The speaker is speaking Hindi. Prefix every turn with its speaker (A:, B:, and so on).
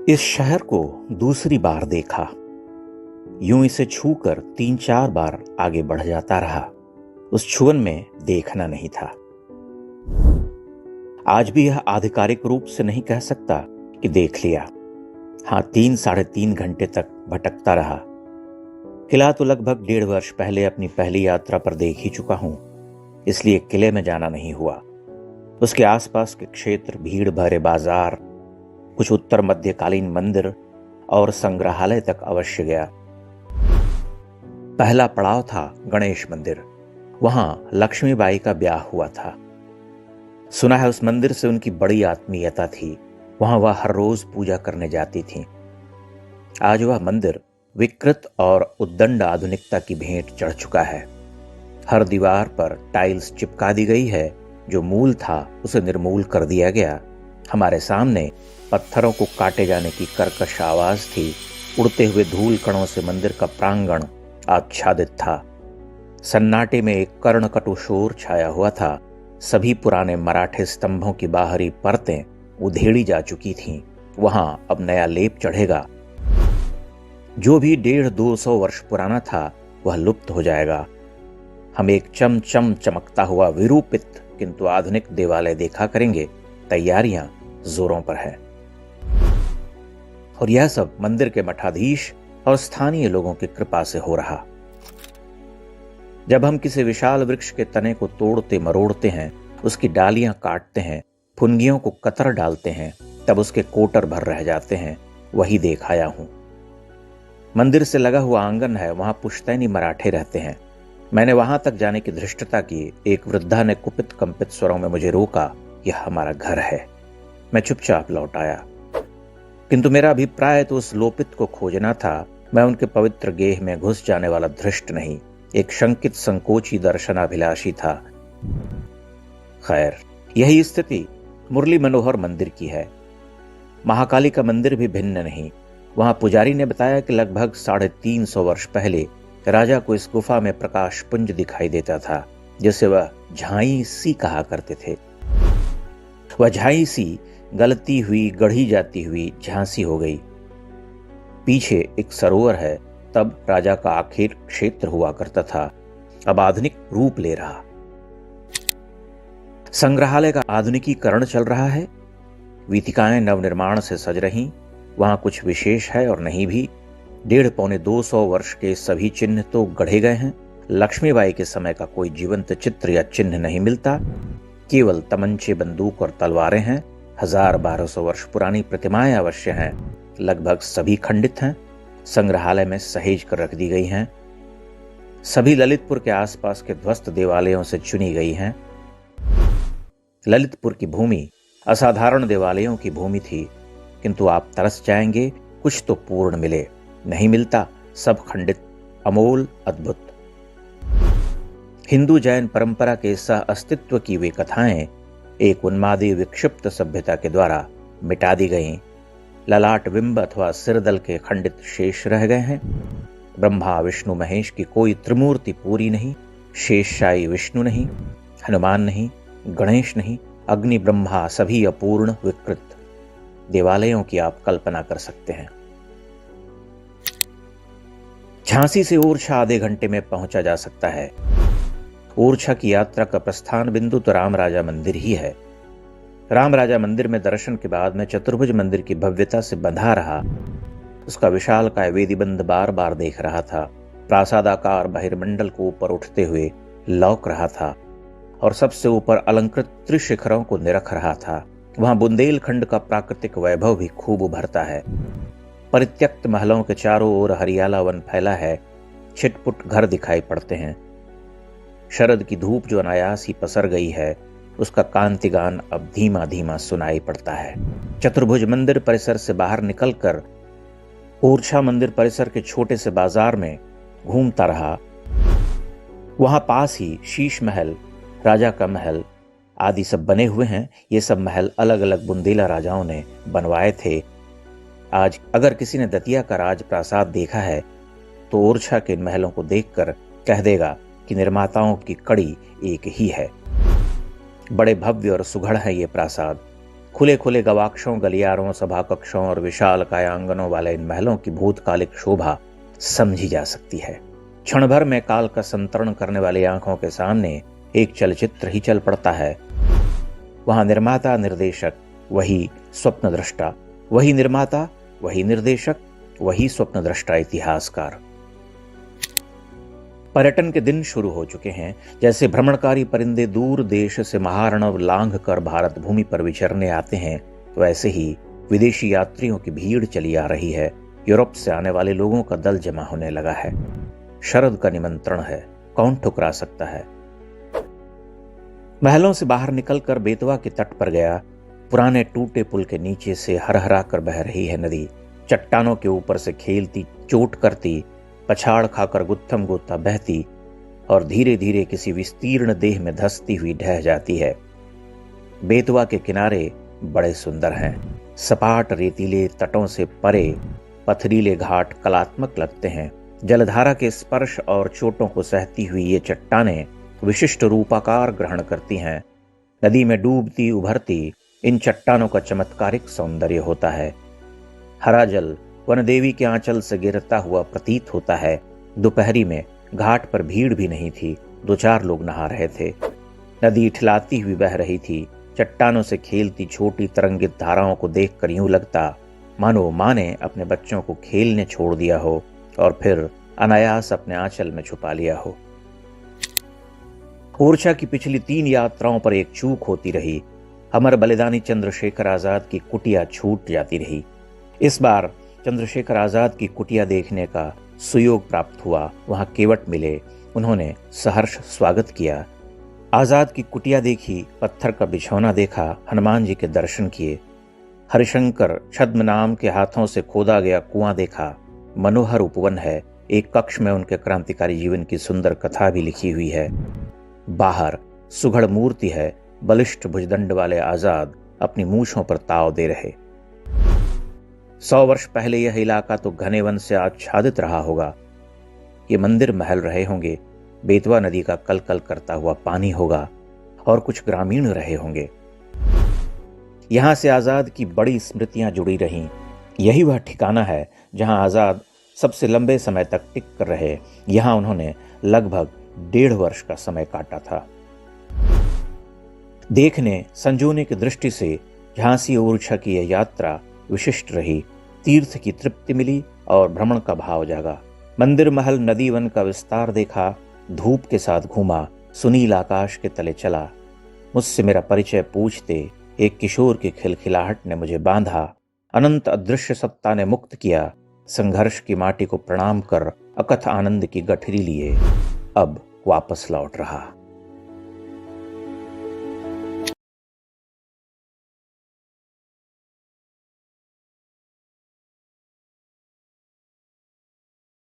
A: इस शहर को दूसरी बार देखा। यूं इसे छूकर 3-4 बार आगे बढ़ जाता रहा। उस छुअन में देखना नहीं था। आज भी यह आधिकारिक रूप से नहीं कह सकता कि देख लिया। हाँ, 3-3.5 घंटे तक भटकता रहा। किला तो लगभग 1.5 वर्ष पहले अपनी पहली यात्रा पर देख ही चुका हूं, इसलिए किले में जाना नहीं हुआ। उसके आसपास के क्षेत्र, भीड़ भरे बाजार, कुछ उत्तर मध्यकालीन मंदिर और संग्रहालय तक अवश्य गया। पहला पड़ाव था गणेश मंदिर। वहां लक्ष्मीबाई का ब्याह हुआ था। सुना है उस मंदिर से उनकी बड़ी आत्मीयता थी। वहां वह हर रोज पूजा करने जाती थी। आज वह मंदिर विकृत और उद्दंड आधुनिकता की भेंट चढ़ चुका है। हर दीवार पर टाइल्स चिपका दी गई है। जो मूल था उसे निर्मूल कर दिया गया। हमारे सामने पत्थरों को काटे जाने की कर्कश आवाज थी। उड़ते हुए धूल कणों से मंदिर का प्रांगण आच्छादित था। सन्नाटे में एक कर्णकटु शोर छाया हुआ था। सभी पुराने मराठे स्तंभों की बाहरी परतें उधेड़ी जा चुकी थीं। वहां अब नया लेप चढ़ेगा। जो भी 150-200 वर्ष पुराना था वह लुप्त हो जाएगा। हम एक चमचम चमकता हुआ विरूपित किंतु आधुनिक देवालय देखा करेंगे। तैयारियां जोरों पर है। और यह सब मंदिर के मठाधीश और स्थानीय लोगों की कृपा से हो रहा। जब हम किसी विशाल वृक्ष के तने को तोड़ते मरोड़ते हैं, उसकी डालियां काटते हैं, फुनगियों को कतर डालते हैं, तब उसके कोटर भर रह जाते हैं। वही देख आया हूं। मंदिर से लगा हुआ आंगन है। वहां पुश्तैनी मराठे रहते हैं। मैंने वहां तक जाने की धृष्टता की। एक वृद्धा ने कुपित कंपित स्वरों में मुझे रोका। यह हमारा घर है। मैं चुपचाप लौट आया। किंतु मेरा अभिप्राय तो उस लोपित को खोजना था। मैं उनके पवित्र गेह में घुस जाने वाला धृष्ट नहीं, एक शंकित संकोची दर्शनाभिलाषी था। खैर, यही स्थिति मुरली मनोहर मंदिर की है। महाकाली का मंदिर भी भिन्न नहीं। वहां पुजारी ने बताया कि लगभग 350 वर्ष पहले राजा को इस गुफा में प्रकाश पुंज दिखाई देता था, जिसे वह झाई सी कहा करते थे। वह झाई सी गलती हुई, गढ़ी जाती हुई झांसी हो गई। पीछे एक सरोवर है। तब राजा का आखिर क्षेत्र हुआ करता था, अब आधुनिक रूप ले रहा। संग्रहालय का आधुनिकीकरण चल रहा है। वीथिकाएं नवनिर्माण से सज रही। वहां कुछ विशेष है और नहीं भी। 150-200 वर्ष के सभी चिन्ह तो गढ़े गए हैं। लक्ष्मीबाई के समय का कोई जीवंत चित्र या चिन्ह नहीं मिलता। केवल तमंचे, बंदूक और तलवारें हैं। 1000-1200 वर्ष पुरानी प्रतिमाएं अवश्य हैं। लगभग सभी खंडित हैं। संग्रहालय में सहेज कर रख दी गई हैं। सभी ललितपुर के आसपास के ध्वस्त देवालयों से चुनी गई हैं। ललितपुर की भूमि असाधारण देवालयों की भूमि थी, किंतु आप तरस जाएंगे कुछ तो पूर्ण मिले। नहीं मिलता, सब खंडित, अमोल, अद्भुत। हिंदू जैन परंपरा के सह अस्तित्व की वे कथाएं एक उन्मादी विक्षिप्त सभ्यता के द्वारा मिटा दी गईं। ललाट बिंब अथवा सिरदल के खंडित शेष रह गए हैं। ब्रह्मा विष्णु महेश की कोई त्रिमूर्ति पूरी नहीं। शेषशायी विष्णु नहीं, हनुमान नहीं, गणेश नहीं, अग्नि ब्रह्मा सभी अपूर्ण विकृत। देवालयों की आप कल्पना कर सकते हैं। झांसी से ओरछा आधे घंटे में पहुंचा जा सकता है। ओरछा की यात्रा का प्रस्थान बिंदु तो राम राजा मंदिर ही है। राम राजा मंदिर में दर्शन के बाद मैं चतुर्भुज मंदिर की भव्यता से बंधा रहा। उसका विशालकाय वेदीबंध बार बार देख रहा था। प्रासादाकार बहिर्मंडल को ऊपर उठते हुए लौक रहा था और सबसे ऊपर अलंकृत त्रिशिखरों को निरख रहा था। वहां बुंदेलखंड का प्राकृतिक वैभव भी खूब उभरता है। परित्यक्त महलों के चारों ओर हरियाला वन फैला है। छिटपुट घर दिखाई पड़ते हैं। शरद की धूप जो अनायास ही पसर गई है, उसका कांतिगान अब धीमा धीमा सुनाई पड़ता है। चतुर्भुज मंदिर परिसर से बाहर निकलकर ओरछा मंदिर परिसर के छोटे से बाजार में घूमता रहा। वहां पास ही शीश महल, राजा का महल आदि सब बने हुए हैं। ये सब महल अलग अलग बुंदेला राजाओं ने बनवाए थे। आज अगर किसी ने दतिया का राज प्रासाद देखा है तो ओरछा के इन महलों को देखकर कह देगा कि निर्माताओं की कड़ी एक ही है। बड़े भव्य और सुघड़ है ये प्रासाद। खुले खुले गवाक्षों, गलियारों, सभा कक्षों और विशाल कायांगनों वाले इन महलों की भूतकालिक शोभा समझी जा सकती है। क्षण भर में काल का संतरण करने वाली आंखों के सामने एक चलचित्र ही चल पड़ता है। वहां निर्माता निर्देशक वही स्वप्नद्रष्टा, वही निर्माता वही निर्देशक, वही स्वप्नद्रष्टा इतिहासकार। पर्यटन के दिन शुरू हो चुके हैं। जैसे भ्रमणकारी परिंदे दूर देश से महारणव लांघ कर भारत भूमि पर विचरने आते हैं, तो ऐसे ही विदेशी यात्रियों की भीड़ चली आ रही है। यूरोप से आने वाले लोगों का दल जमा होने लगा है। शरद का निमंत्रण है, कौन ठुकरा सकता है। महलों से बाहर निकलकर बेतवा के तट पर गया। पुराने टूटे पुल के नीचे से हरहरा कर बह रही है नदी। चट्टानों के ऊपर से खेलती, चोट करती, पछाड़ खाकर गुत्थम गोता बहती और धीरे धीरे किसी विस्तीर्ण देह में धंसती हुई ढह जाती है। बेतवा के किनारे बड़े सुंदर हैं। सपाट रेतीले तटों से परे पथरीले घाट कलात्मक लगते हैं। जलधारा के स्पर्श और चोटों को सहती हुई ये चट्टानें विशिष्ट रूपाकार ग्रहण करती हैं। नदी में डूबती उभरती इन चट्टानों का चमत्कारिक सौंदर्य होता है। हरा जल वनदेवी के आंचल से गिरता हुआ प्रतीत होता है। दोपहरी में घाट पर भीड़ भी नहीं थी, 2-4 लोग नहा रहे थे। नदी ठिलाती हुई बह रही थी। चट्टानों से खेलती छोटी तरंगित धाराओं को देखकर यूं लगता मानो माँ ने अपने बच्चों को खेलने छोड़ दिया हो और फिर अनायास अपने आंचल में छुपा लिया हो। ओरछा की पिछली 3 यात्राओं पर एक चूक होती रही। अमर बलिदानी चंद्रशेखर आजाद की कुटिया छूट जाती रही। इस बार चंद्रशेखर आजाद की कुटिया देखने का सुयोग प्राप्त हुआ। वहां केवट मिले, उन्होंने सहर्ष स्वागत किया। आजाद की कुटिया देखी, पत्थर का बिछौना देखा, हनुमान जी के दर्शन किए। हरिशंकर छद्म नाम के हाथों से खोदा गया कुआं देखा। मनोहर उपवन है। एक कक्ष में उनके क्रांतिकारी जीवन की सुंदर कथा भी लिखी हुई है। बाहर सुघड़ मूर्ति है। बलिष्ठ भुजदंड वाले आजाद अपनी मूछों पर ताव दे रहे। 100 वर्ष पहले यह इलाका तो घने वन से आच्छादित रहा होगा। ये मंदिर महल रहे होंगे। बेतवा नदी का कलकल करता हुआ पानी होगा और कुछ ग्रामीण रहे होंगे। यहां से आजाद की बड़ी स्मृतियां जुड़ी रहीं। यही वह ठिकाना है जहां आजाद सबसे लंबे समय तक टिक कर रहे। यहां उन्होंने लगभग 1.5 वर्ष का समय काटा था। देखने संजोने की दृष्टि से झांसी ओरछा की यह यात्रा विशिष्ट रही। तीर्थ की तृप्ति मिली और भ्रमण का भाव जागा। मंदिर महल नदी वन का विस्तार देखा। धूप के साथ घूमा। सुनील आकाश के तले चला। मुझसे मेरा परिचय पूछते एक किशोर की खिलखिलाहट ने मुझे बांधा। अनंत अदृश्य सत्ता ने मुक्त किया। संघर्ष की माटी को प्रणाम कर अकथ आनंद की गठरी लिए अब वापस लौट रहा।